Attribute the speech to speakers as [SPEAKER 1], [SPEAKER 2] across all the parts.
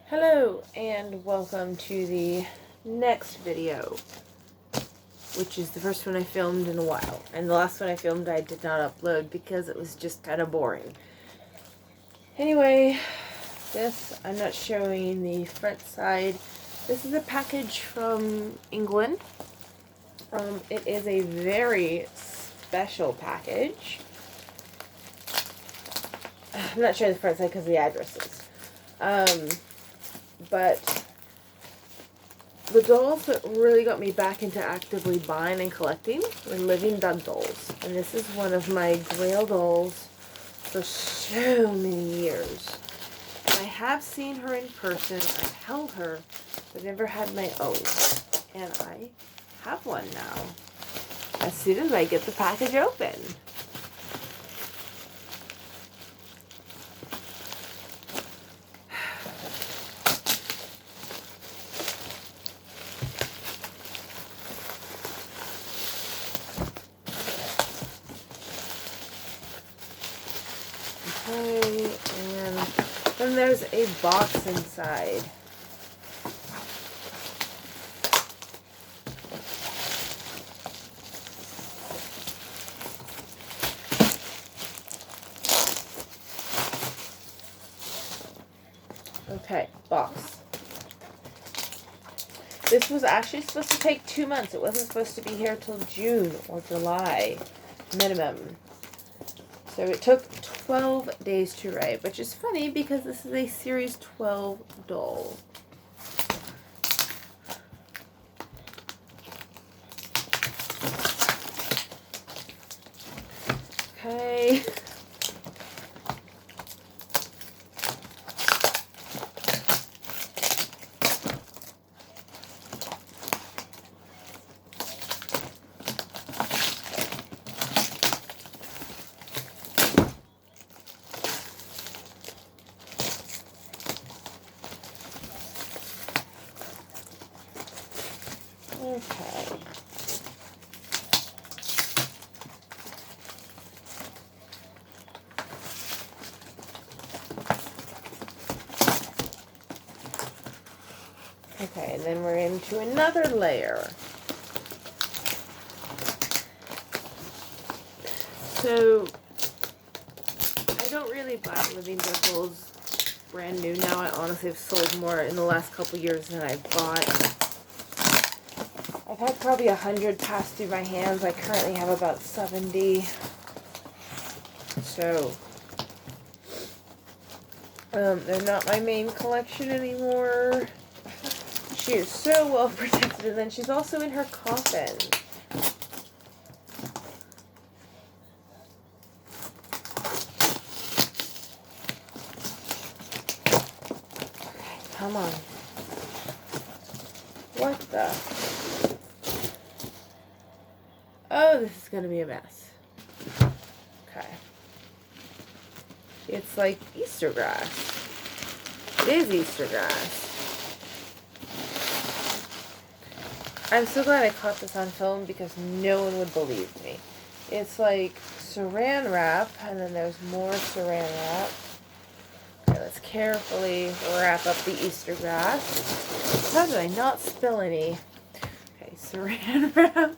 [SPEAKER 1] Hello and welcome to the next video, which is the first one I filmed in a while. And the last one I filmed I did not upload because it was just kind of boring. Anyway, this, I'm not showing the front side. This is a package from England. It is a very special package. I'm not showing the front side because of the addresses. But the dolls that really got me back into actively buying and collecting were Living Dug dolls. And this is one of my grail dolls for so many years. And I have seen her in person. I've held her, but never had my own. And I have one now. As soon as I get the package open. Okay, and then there's a box inside. Okay, box. This was actually supposed to take 2 months. It wasn't supposed to be here till June or July, minimum. So it took 12 days to arrive, which is funny because this is a Series 12 doll. Okay. Okay. Okay, and then we're into another layer. So, I don't really buy Living Dug dolls brand new now. I honestly have sold more in the last couple years than I've bought. I've had probably 100 pass through my hands. I currently have about 70. So, they're not my main collection anymore. She is so well protected, and then she's also in her coffin. Okay, come on. What the? Oh, this is going to be a mess. Okay. It's like Easter grass. It is Easter grass. I'm so glad I caught this on film because no one would believe me. It's like saran wrap, and then there's more saran wrap. Okay, let's carefully wrap up the Easter grass. How did I not spill any? Okay, saran wrap.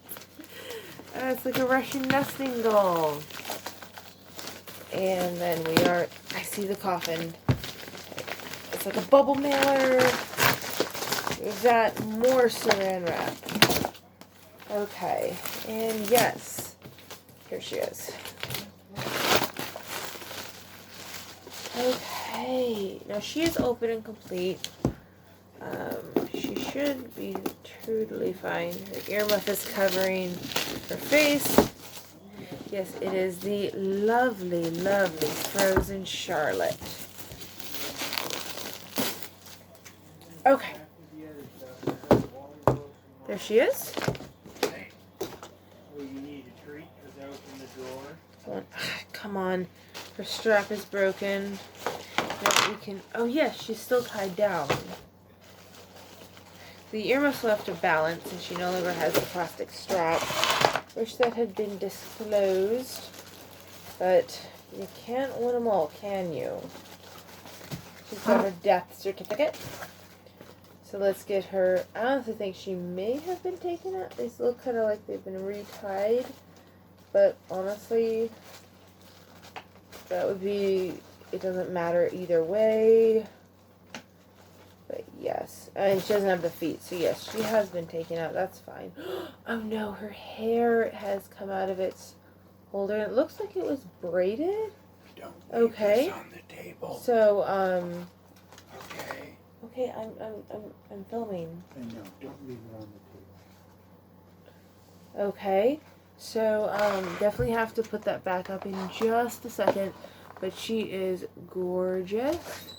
[SPEAKER 1] It's like a Russian nesting doll. And then I see the coffin. It's like a bubble mailer. We've got more saran wrap. Okay, and yes, here she is. Okay, now she is open and complete. She should be totally fine. Her earmuff is covering her face. Yes, it is the lovely, lovely Frozen Charlotte. Okay. There she is.
[SPEAKER 2] Well, you need a treat because I opened the drawer.
[SPEAKER 1] Come on. Her strap is broken. Now we can... Oh, yes, she's still tied down. The earmuffs left her balance, and she no longer has the plastic strap. Wish that had been disclosed. But you can't win them all, can you? She's got her death certificate. So let's get her. I honestly think she may have been taken out. These look kind of like they've been retied. But honestly, that would be, it doesn't matter either way. But yes, and she doesn't have the feet, so yes, she has been taken out. That's fine. Oh no, her hair has come out of its holder. It looks like it was braided.
[SPEAKER 3] Don't leave
[SPEAKER 1] Okay.
[SPEAKER 3] this on the table.
[SPEAKER 1] So
[SPEAKER 3] Okay.
[SPEAKER 1] okay, I'm filming.
[SPEAKER 3] I know. Don't leave it on the table.
[SPEAKER 1] Okay, so definitely have to put that back up in just a second. But she is gorgeous.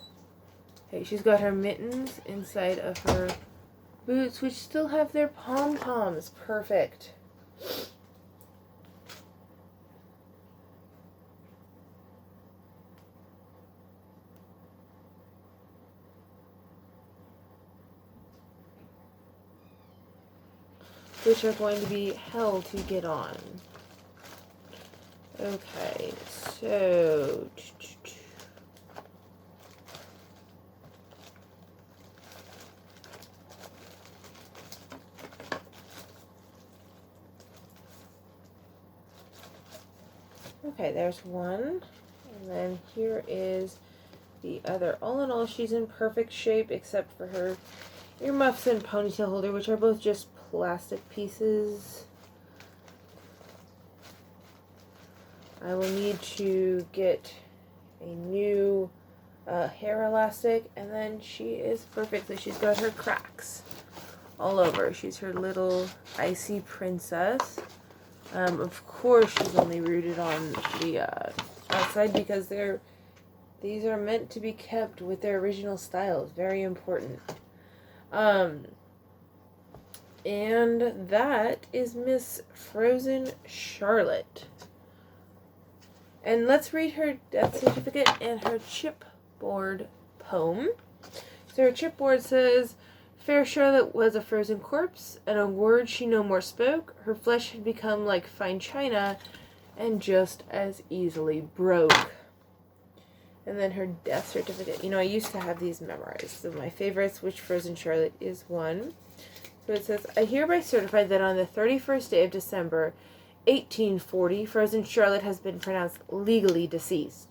[SPEAKER 1] Okay, she's got her mittens inside of her boots, which still have their pom-poms. Perfect. Which are going to be hell to get on. Okay, so okay, there's one, and then here is the other. All in all, she's in perfect shape except for her earmuffs and ponytail holder, which are both just plastic pieces. I will need to get a new hair elastic, and then she is perfect. So she's got her cracks all over. She's her little icy princess. Of course, she's only rooted on the outside because these are meant to be kept with their original styles. Very important. And that is Miss Frozen Charlotte. And let's read her death certificate and her chipboard poem. So her chipboard says, "Fair Charlotte was a frozen corpse, and a word she no more spoke. Her flesh had become like fine china, and just as easily broke." And then her death certificate. You know, I used to have these memorized. So my favorites, which Frozen Charlotte is one. So it says, "I hereby certify that on the 31st day of December, 1840, Frozen Charlotte has been pronounced legally deceased.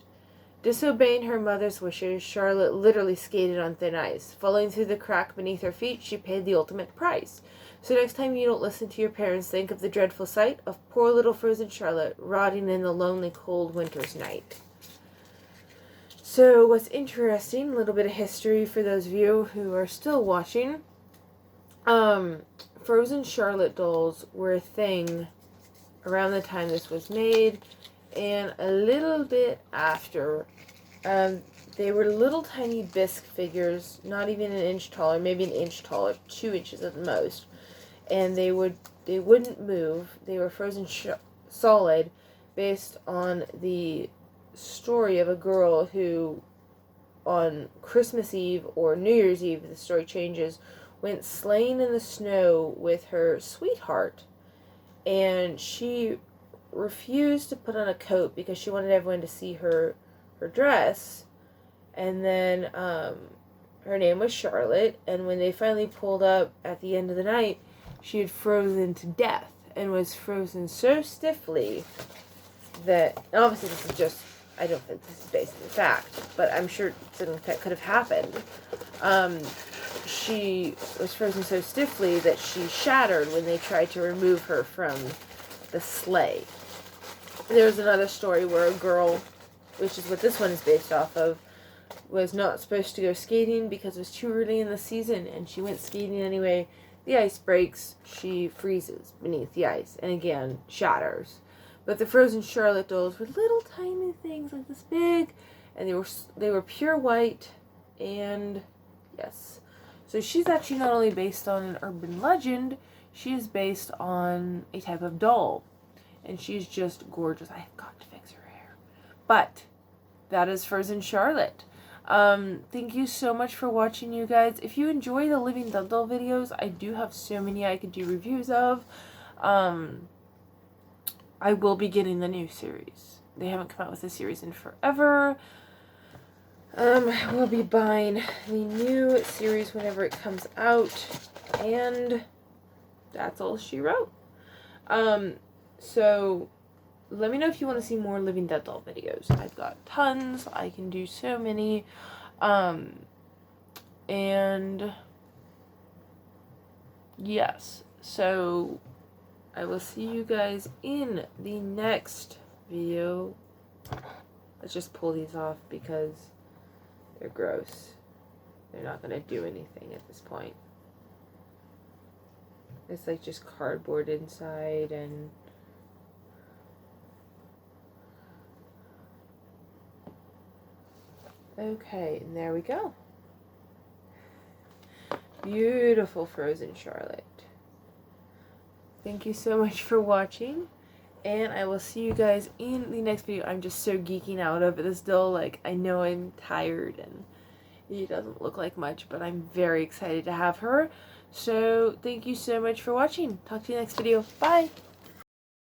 [SPEAKER 1] Disobeying her mother's wishes, Charlotte literally skated on thin ice. Falling through the crack beneath her feet, she paid the ultimate price. So next time you don't listen to your parents, think of the dreadful sight of poor little Frozen Charlotte rotting in the lonely, cold winter's night." So what's interesting, a little bit of history for those of you who are still watching. Frozen Charlotte dolls were a thing around the time this was made, and a little bit after. They were little tiny bisque figures, not even an inch taller, maybe an inch taller, 2 inches at the most. And they wouldn't move. They were frozen solid, based on the story of a girl who, on Christmas Eve or New Year's Eve, the story changes, went sleighing in the snow with her sweetheart. And she refused to put on a coat because she wanted everyone to see her dress. And then her name was Charlotte. And when they finally pulled up at the end of the night, she had frozen to death and was frozen so stiffly that, and obviously this is just, I don't think this is based on fact, but I'm sure something that could have happened. She was frozen so stiffly that she shattered when they tried to remove her from the sleigh. There's another story where a girl, which is what this one is based off of, was not supposed to go skating because it was too early in the season, and she went skating anyway. The ice breaks, she freezes beneath the ice, and again, shatters. But the Frozen Charlotte dolls were little tiny things like this big, and they were pure white, and yes. So she's actually not only based on an urban legend, she is based on a type of doll. And she's just gorgeous. I have got to fix her hair. But that is Frozen Charlotte. Thank you so much for watching, you guys. If you enjoy the Living Dead doll videos, I do have so many I could do reviews of. I will be getting the new series. They haven't come out with a series in forever. We'll be buying the new series whenever it comes out, and that's all she wrote. So let me know if you want to see more Living Dead Doll videos. I've got tons. I can do so many. And yes, so I will see you guys in the next video. Let's just pull these off because they're gross. They're not gonna do anything at this point. It's like just cardboard inside and okay, and there we go. Beautiful frozen Charlotte. Thank you so much for watching, and I will see you guys in the next video. I'm just so geeking out over this doll. Like, I know I'm tired and it doesn't look like much, but I'm very excited to have her. So thank you so much for watching. Talk to you next video. Bye!